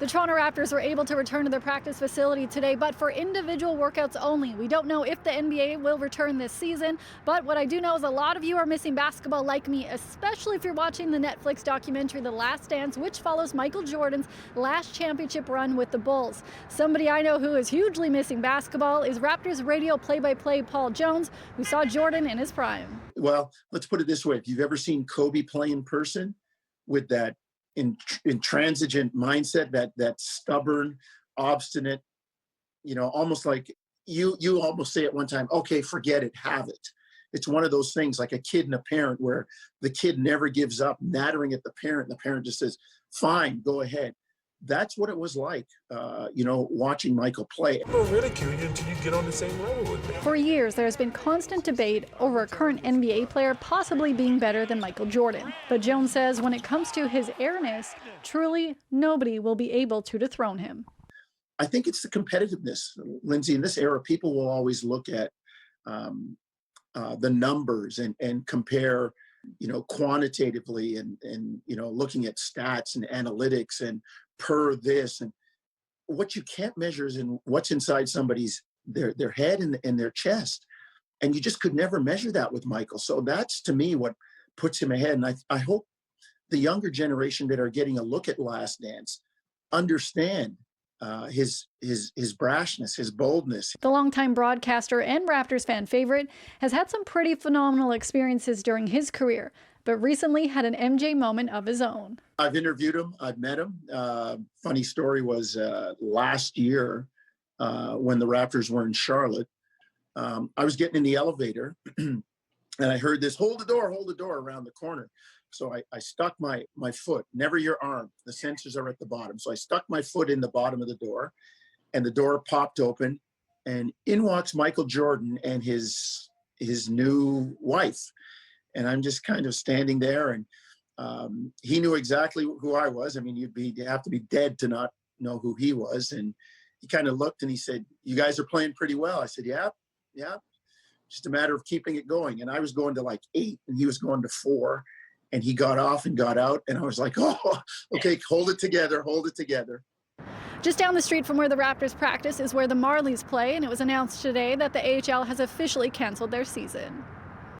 The Toronto Raptors were able to return to their practice facility today, but for individual workouts only. We don't know if the NBA will return this season, but what I do know is a lot of you are missing basketball like me, especially if you're watching the Netflix documentary The Last Dance, which follows Michael Jordan's last championship run with the Bulls. Somebody I know who is hugely missing basketball is Raptors radio play-by-play Paul Jones, who saw Jordan in his prime. Well, let's put it this way. If you've ever seen Kobe play in person with that intransigent mindset, that stubborn, obstinate, almost like you almost say at one time, okay, forget it, have it. It's one of those things like a kid and a parent where the kid never gives up, nattering at the parent. And the parent just says, fine, go ahead. That's what it was like, watching Michael play. I'm going to ridicule you until you get on the same level with me. For years, there has been constant debate over a current NBA player possibly being better than Michael Jordan. But Jones says when it comes to his airness, truly nobody will be able to dethrone him. I think it's the competitiveness, Lindsay. In this era, people will always look at the numbers and compare, quantitatively and looking at stats and analytics and per this, and what you can't measure is in what's inside somebody's their head and their chest, and you just could never measure that with Michael. So that's to me what puts him ahead. And I hope the younger generation that are getting a look at Last Dance understand his brashness, his boldness. The longtime broadcaster and Raptors fan favorite has had some pretty phenomenal experiences during his career, but recently had an MJ moment of his own. I've interviewed him. I've met him. Funny story was last year when the Raptors were in Charlotte. I was getting in the elevator and I heard this, hold the door around the corner. So I stuck my foot, never your arm. The sensors are at the bottom. So I stuck my foot in the bottom of the door and the door popped open and in walks Michael Jordan and his new wife. And I'm just kind of standing there and he knew exactly who I was. I mean, you'd have to be dead to not know who he was. And he kind of looked and he said, you guys are playing pretty well. I said, yeah. Just a matter of keeping it going. And I was going to like 8 and he was going to 4. And he got off and got out. And I was like, oh, okay, hold it together. Just down the street from where the Raptors practice is where the Marlies play. And it was announced today that the AHL has officially canceled their season.